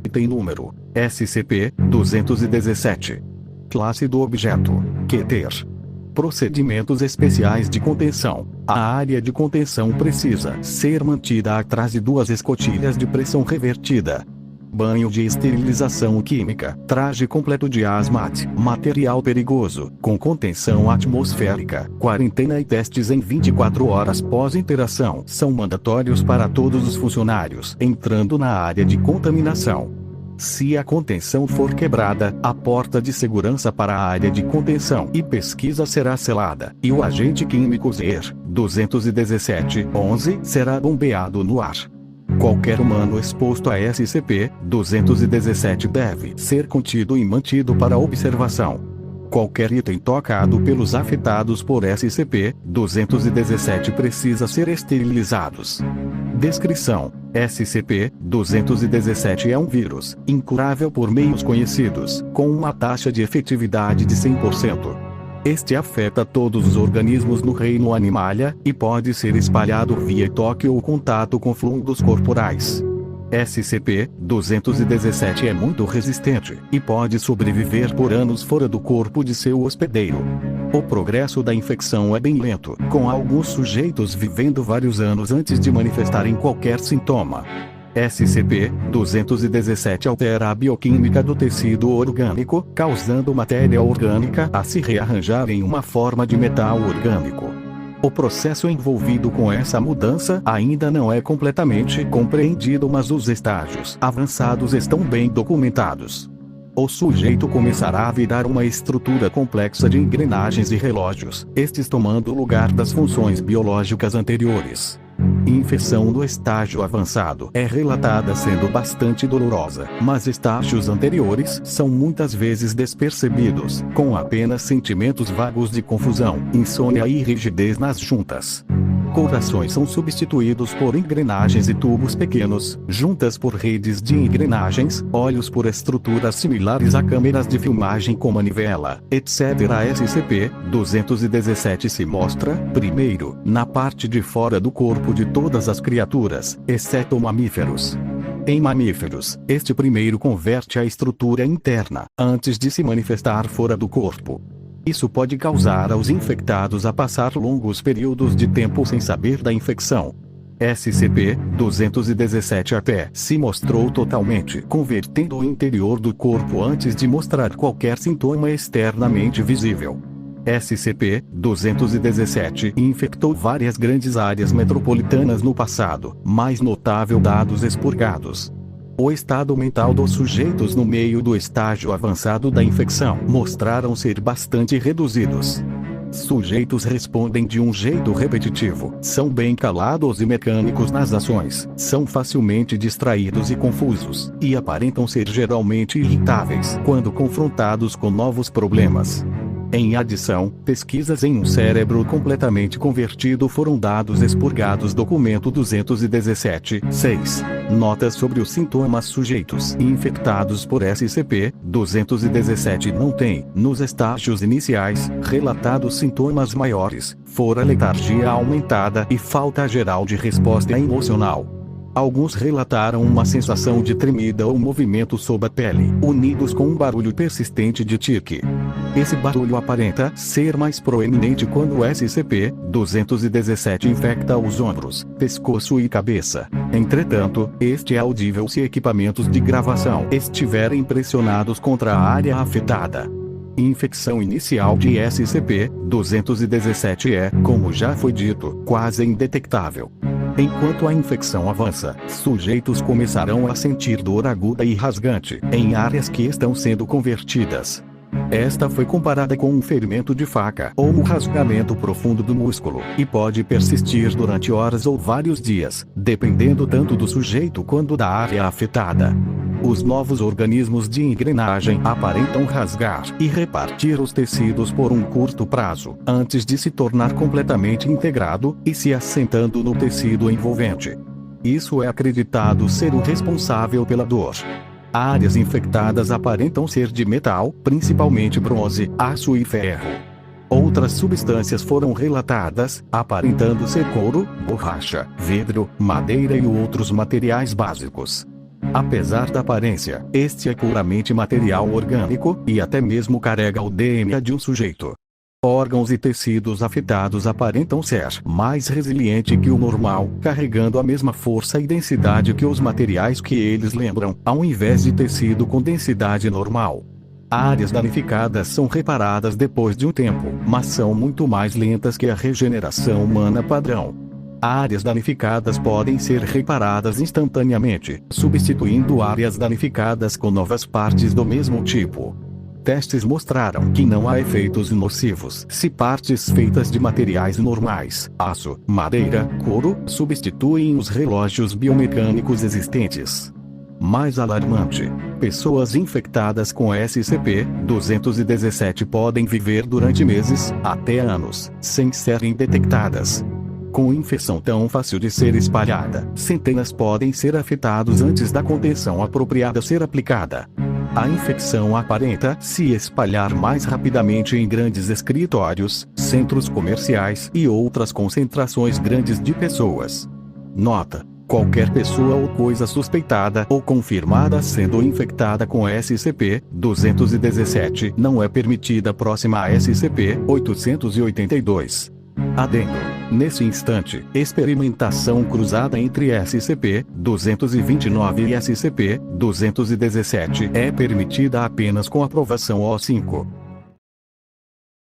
Item número: SCP-217. Classe do objeto: Keter. Procedimentos especiais de contenção. A área de contenção precisa ser mantida atrás de 2 escotilhas de pressão revertida. Banho de esterilização química, traje completo de hazmat, material perigoso, com contenção atmosférica, quarentena e testes em 24 horas pós-interação são mandatórios para todos os funcionários entrando na área de contaminação. Se a contenção for quebrada, a porta de segurança para a área de contenção e pesquisa será selada, e o agente químico ZER-217-11 será bombeado no ar. Qualquer humano exposto a SCP-217 deve ser contido e mantido para observação. Qualquer item tocado pelos afetados por SCP-217 precisa ser esterilizados. Descrição: SCP-217 é um vírus, incurável por meios conhecidos, com uma taxa de efetividade de 100%. Este afeta todos os organismos no reino animalia, e pode ser espalhado via toque ou contato com fluidos corporais. SCP-217 é muito resistente, e pode sobreviver por anos fora do corpo de seu hospedeiro. O progresso da infecção é bem lento, com alguns sujeitos vivendo vários anos antes de manifestarem qualquer sintoma. SCP-217 altera a bioquímica do tecido orgânico, causando matéria orgânica a se rearranjar em uma forma de metal orgânico. O processo envolvido com essa mudança ainda não é completamente compreendido, mas os estágios avançados estão bem documentados. O sujeito começará a virar uma estrutura complexa de engrenagens e relógios, estes tomando o lugar das funções biológicas anteriores. Infecção no estágio avançado é relatada sendo bastante dolorosa, mas estágios anteriores são muitas vezes despercebidos, com apenas sentimentos vagos de confusão, insônia e rigidez nas juntas. Corações são substituídos por engrenagens e tubos pequenos, juntas por redes de engrenagens, olhos por estruturas similares a câmeras de filmagem com manivela, etc. A SCP-217 se mostra, primeiro, na parte de fora do corpo de todas as criaturas, exceto mamíferos. Em mamíferos, este primeiro converte a estrutura interna, antes de se manifestar fora do corpo. Isso pode causar aos infectados a passar longos períodos de tempo sem saber da infecção. SCP-217 até se mostrou totalmente convertendo o interior do corpo antes de mostrar qualquer sintoma externamente visível. SCP-217 infectou várias grandes áreas metropolitanas no passado, mais notável dados expurgados. O estado mental dos sujeitos no meio do estágio avançado da infecção mostraram ser bastante reduzidos. Sujeitos respondem de um jeito repetitivo, são bem calados e mecânicos nas ações, são facilmente distraídos e confusos, e aparentam ser geralmente irritáveis quando confrontados com novos problemas. Em adição, pesquisas em um cérebro completamente convertido foram dados expurgados. Documento 217-6. Notas sobre os sintomas. Sujeitos infectados por SCP-217 não têm, nos estágios iniciais, relatados sintomas maiores, fora letargia aumentada e falta geral de resposta emocional. Alguns relataram uma sensação de tremida ou movimento sob a pele, unidos com um barulho persistente de tique. Esse barulho aparenta ser mais proeminente quando o SCP-217 infecta os ombros, pescoço e cabeça. Entretanto, este é audível se equipamentos de gravação estiverem pressionados contra a área afetada. Infecção inicial de SCP-217 é, como já foi dito, quase indetectável. Enquanto a infecção avança, sujeitos começarão a sentir dor aguda e rasgante em áreas que estão sendo convertidas. Esta foi comparada com um ferimento de faca ou um rasgamento profundo do músculo, e pode persistir durante horas ou vários dias, dependendo tanto do sujeito quanto da área afetada. Os novos organismos de engrenagem aparentam rasgar e repartir os tecidos por um curto prazo, antes de se tornar completamente integrado e se assentando no tecido envolvente. Isso é acreditado ser o responsável pela dor. Áreas infectadas aparentam ser de metal, principalmente bronze, aço e ferro. Outras substâncias foram relatadas, aparentando ser couro, borracha, vidro, madeira e outros materiais básicos. Apesar da aparência, este é puramente material orgânico, e até mesmo carrega o DNA de um sujeito. Órgãos e tecidos afetados aparentam ser mais resilientes que o normal, carregando a mesma força e densidade que os materiais que eles lembram, ao invés de tecido com densidade normal. Áreas danificadas são reparadas depois de um tempo, mas são muito mais lentas que a regeneração humana padrão. Áreas danificadas podem ser reparadas instantaneamente, substituindo áreas danificadas com novas partes do mesmo tipo. Testes mostraram que não há efeitos nocivos se partes feitas de materiais normais, aço, madeira, couro, substituem os relógios biomecânicos existentes. Mais alarmante, pessoas infectadas com SCP-217 podem viver durante meses, até anos, sem serem detectadas. Com infecção tão fácil de ser espalhada, centenas podem ser afetados antes da contenção apropriada ser aplicada. A infecção aparenta se espalhar mais rapidamente em grandes escritórios, centros comerciais e outras concentrações grandes de pessoas. Nota: qualquer pessoa ou coisa suspeitada ou confirmada sendo infectada com SCP-217 não é permitida próxima a SCP-882. Adendo: nesse instante, experimentação cruzada entre SCP-229 e SCP-217 é permitida apenas com aprovação O5.